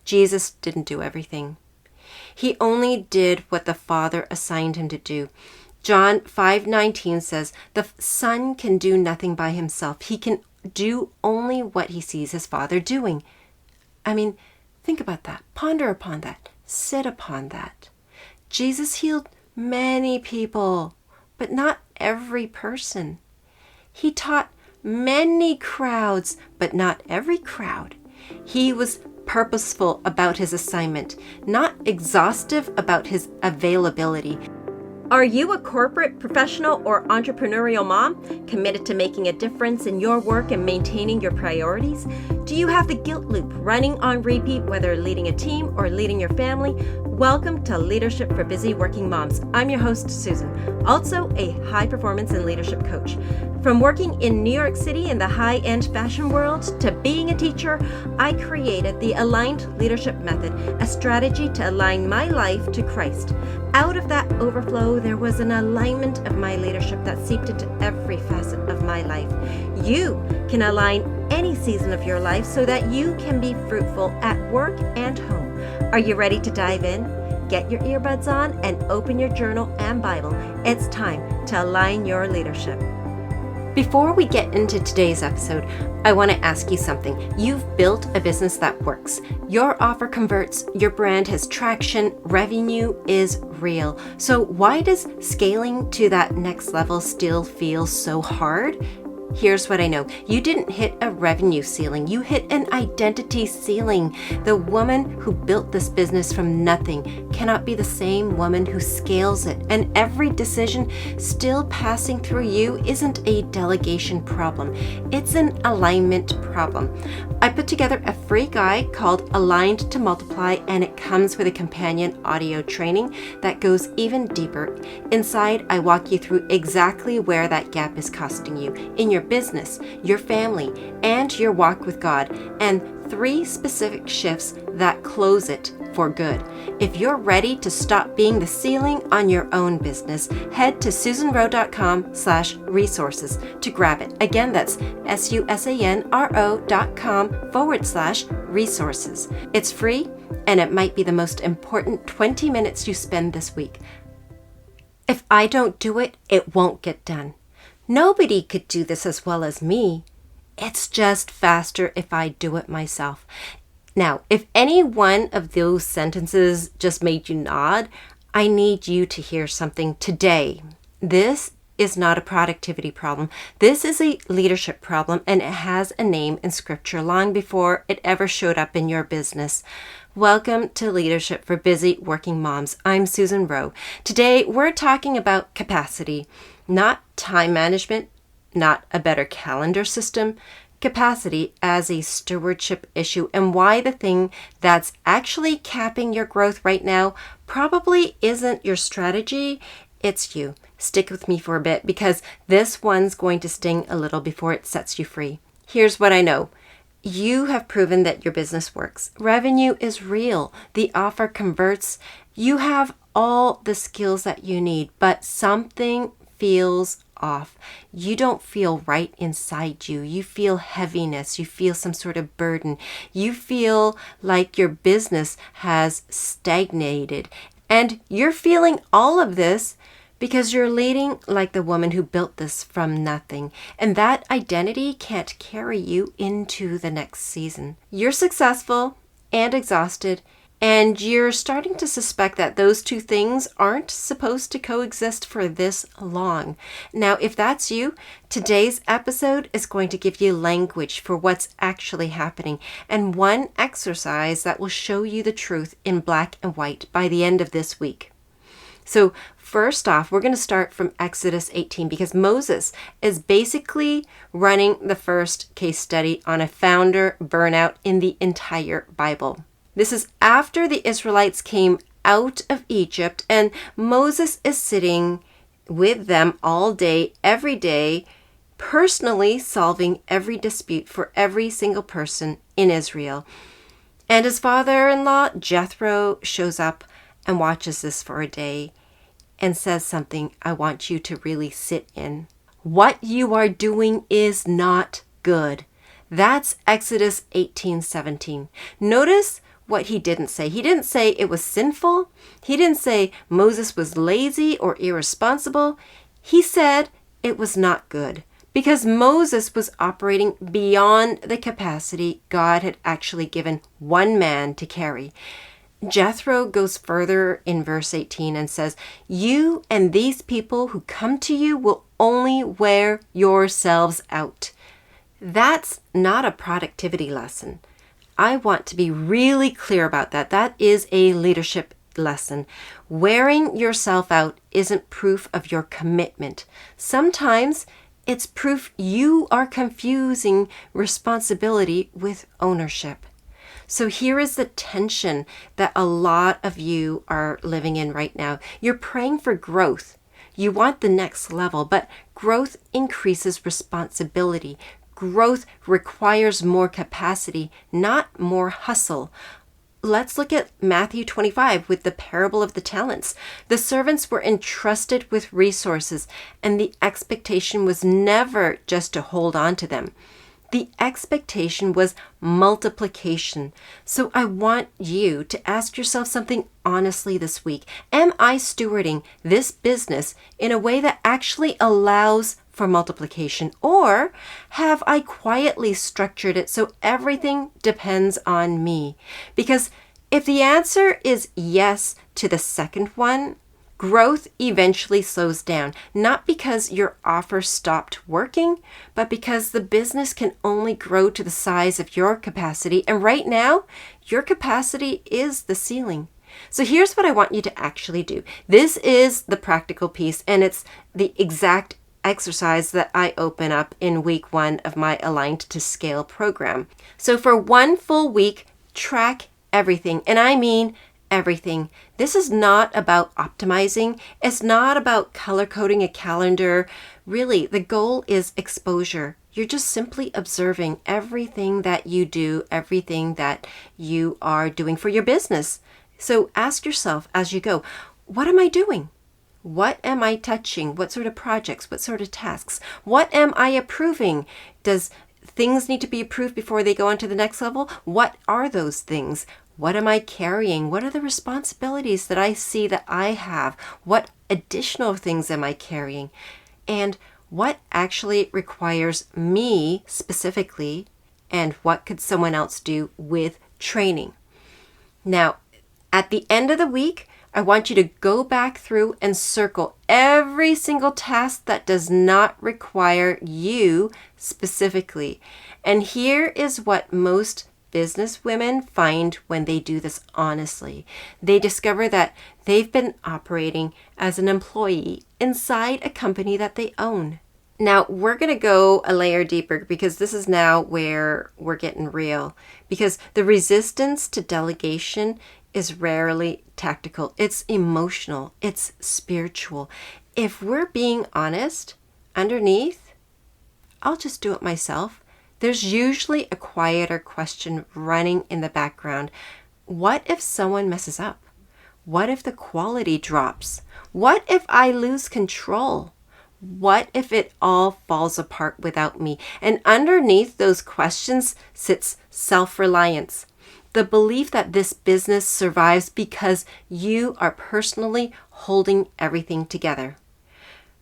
Jesus didn't do everything. He only did what the Father assigned him to do. John 5:19 says, the Son can do nothing by himself. He can do only what he sees his Father doing. I mean, think about that. Ponder upon that. Sit upon that. Jesus healed many people, but not every person. He taught many crowds, but not every crowd. He was purposeful about his assignment, not exhaustive about his availability. Are you a corporate, professional, or entrepreneurial mom committed to making a difference in your work and maintaining your priorities? Do you have the guilt loop running on repeat, whether leading a team or leading your family? Welcome to Leadership for Busy Working Moms. I'm your host, Susan, also a high performance and leadership coach. From working in New York City in the high-end fashion world to being a teacher, I created the Aligned Leadership Method, a strategy to align my life to Christ. Out of that overflow, there was an alignment of my leadership that seeped into every facet of my life. You can align any season of your life so that you can be fruitful at work and home. Are you ready to dive in? Get your earbuds on and open your journal and Bible. It's time to align your leadership. Before we get into today's episode, I want to ask you something. You've built a business that works. Your offer converts, your brand has traction, revenue is real. So why does scaling to that next level still feel so hard? Here's what I know. You didn't hit a revenue ceiling. You hit an identity ceiling. The woman who built this business from nothing cannot be the same woman who scales it. And every decision still passing through you isn't a delegation problem. It's an alignment problem. I put together a free guide called Aligned to Multiply, and it comes with a companion audio training that goes even deeper. Inside, I walk you through exactly where that gap is costing you in your business, your family, and your walk with God, and 3 specific shifts that close it for good. If you're ready to stop being the ceiling on your own business, head to susanrowe.com/resources to grab it. Again, that's susanro.com/resources. It's free, and it might be the most important 20 minutes you spend this week. If I don't do it, it won't get done. Nobody could do this as well as me. It's just faster if I do it myself. Now, if any one of those sentences just made you nod, I need you to hear something today. This is not a productivity problem. This is a leadership problem, and it has a name in Scripture long before it ever showed up in your business. Welcome to Leadership for Busy Working Moms. I'm Susan Rowe. Today, we're talking about capacity, not time management, not a better calendar system, capacity as a stewardship issue, and why the thing that's actually capping your growth right now probably isn't your strategy, it's you. Stick with me for a bit because this one's going to sting a little before it sets you free. Here's what I know. You have proven that your business works. Revenue is real. The offer converts. You have all the skills that you need, but something feels off. You don't feel right inside you. You feel heaviness. You feel some sort of burden. You feel like your business has stagnated. And you're feeling all of this because you're leading like the woman who built this from nothing. And that identity can't carry you into the next season. You're successful and exhausted, and you're starting to suspect that those two things aren't supposed to coexist for this long. Now, if that's you, today's episode is going to give you language for what's actually happening and one exercise that will show you the truth in black and white by the end of this week. So first off, we're going to start from Exodus 18 because Moses is basically running the first case study on a founder burnout in the entire Bible. This is after the Israelites came out of Egypt, and Moses is sitting with them all day, every day, personally solving every dispute for every single person in Israel. And his father-in-law, Jethro, shows up and watches this for a day and says something I want you to really sit in. What you are doing is not good. That's Exodus 18:17. Notice what he didn't say. He didn't say it was sinful. He didn't say Moses was lazy or irresponsible. He said it was not good because Moses was operating beyond the capacity God had actually given one man to carry. Jethro goes further in verse 18 and says, "You and these people who come to you will only wear yourselves out." That's not a productivity lesson. I want to be really clear about that. That is a leadership lesson. Wearing yourself out isn't proof of your commitment. Sometimes it's proof you are confusing responsibility with ownership. So here is the tension that a lot of you are living in right now. You're praying for growth. You want the next level, but growth increases responsibility. Growth requires more capacity, not more hustle. Let's look at Matthew 25 with the parable of the talents. The servants were entrusted with resources, and the expectation was never just to hold on to them. The expectation was multiplication. So I want you to ask yourself something honestly this week. Am I stewarding this business in a way that actually allows for multiplication? Or have I quietly structured it so everything depends on me? Because if the answer is yes to the second one, growth eventually slows down, not because your offer stopped working, but because the business can only grow to the size of your capacity. And right now, your capacity is the ceiling. So here's what I want you to actually do. This is the practical piece, and it's the exact exercise that I open up in week 1 of my Aligned to Scale program. So for 1 full week, track everything. And I mean everything. This is not about optimizing. It's not about color coding a calendar. Really, the goal is exposure. You're just simply observing everything that you do, everything that you are doing for your business. So ask yourself as you go, what am I doing? What am I touching? What sort of projects? What sort of tasks? What am I approving? Does things need to be approved before they go on to the next level? What are those things? What am I carrying? What are the responsibilities that I see that I have? What additional things am I carrying? And what actually requires me specifically? And what could someone else do with training? Now, at the end of the week, I want you to go back through and circle every single task that does not require you specifically. And here is what most business women find when they do this honestly. They discover that they've been operating as an employee inside a company that they own. Now, we're going to go a layer deeper because this is now where we're getting real. Because the resistance to delegation is rarely tactical. It's emotional. It's spiritual. If we're being honest, underneath, I'll just do it myself. There's usually a quieter question running in the background. What if someone messes up? What if the quality drops? What if I lose control? What if it all falls apart without me? And underneath those questions sits self-reliance. The belief that this business survives because you are personally holding everything together.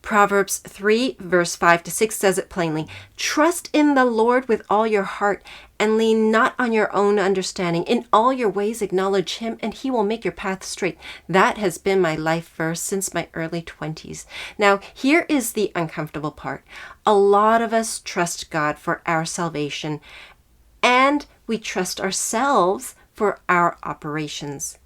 Proverbs 3 verse 5-6 says it plainly. Trust in the Lord with all your heart and lean not on your own understanding. In all your ways acknowledge him and he will make your path straight. That has been my life verse since my early 20s. Now, here is the uncomfortable part. A lot of us trust God for our salvation and we trust ourselves for our operations.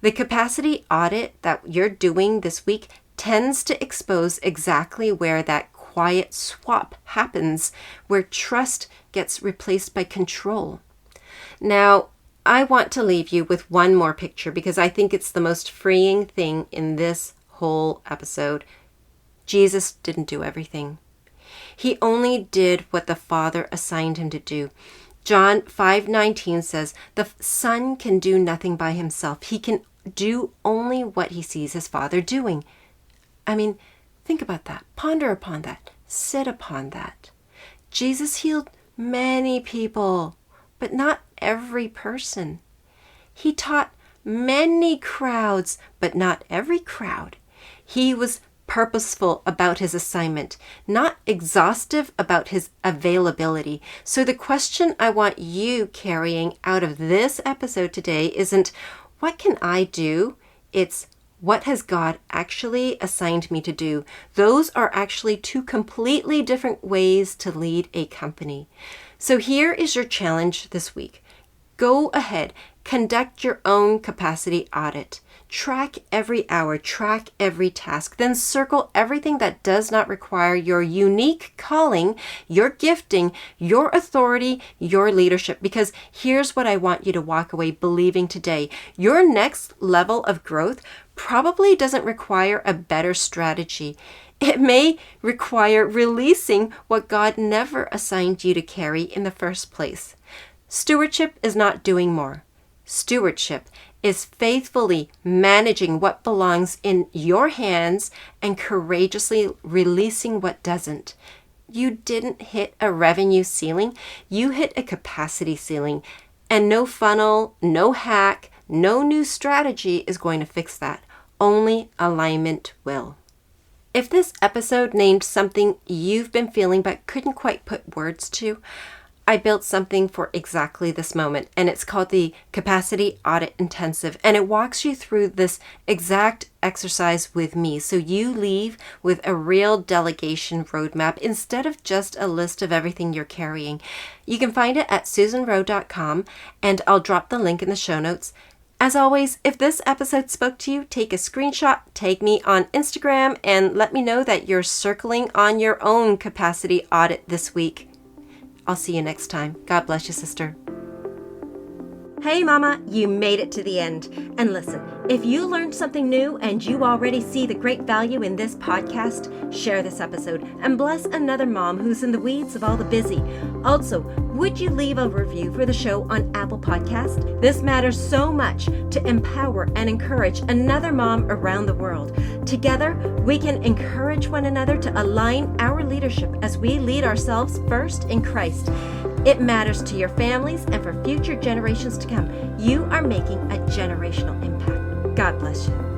The capacity audit that you're doing this week tends to expose exactly where that quiet swap happens, where trust gets replaced by control. Now, I want to leave you with one more picture because I think it's the most freeing thing in this whole episode. Jesus didn't do everything. He only did what the Father assigned him to do. John 5:19 says, the Son can do nothing by himself. He can do only what he sees his Father doing. I mean, think about that. Ponder upon that. Sit upon that. Jesus healed many people, but not every person. He taught many crowds, but not every crowd. He was purposeful about his assignment, not exhaustive about his availability. So the question I want you carrying out of this episode today isn't, what can I do? It's, what has God actually assigned me to do? Those are actually two completely different ways to lead a company. So here is your challenge this week. Go ahead, conduct your own capacity audit. Track every hour, track every task, then circle everything that does not require your unique calling, your gifting, your authority, your leadership. Because here's what I want you to walk away believing today. Your next level of growth probably doesn't require a better strategy. It may require releasing what God never assigned you to carry in the first place. Stewardship is not doing more. Stewardship is faithfully managing what belongs in your hands and courageously releasing what doesn't. You didn't hit a revenue ceiling, you hit a capacity ceiling. And no funnel, no hack, no new strategy is going to fix that. Only alignment will. If this episode named something you've been feeling but couldn't quite put words to, I built something for exactly this moment, and it's called the Capacity Audit Intensive, and it walks you through this exact exercise with me so you leave with a real delegation roadmap instead of just a list of everything you're carrying. You can find it at susanrowe.com, and I'll drop the link in the show notes. As always, if this episode spoke to you, take a screenshot, tag me on Instagram, and let me know that you're circling on your own capacity audit this week. I'll see you next time. God bless you, sister. Hey, Mama, you made it to the end. And listen, if you learned something new and you already see the great value in this podcast, share this episode and bless another mom who's in the weeds of all the busy. Also, would you leave a review for the show on Apple Podcast? This matters so much to empower and encourage another mom around the world. Together, we can encourage one another to align our leadership as we lead ourselves first in Christ. It matters to your families and for future generations to come. You are making a generational impact. God bless you.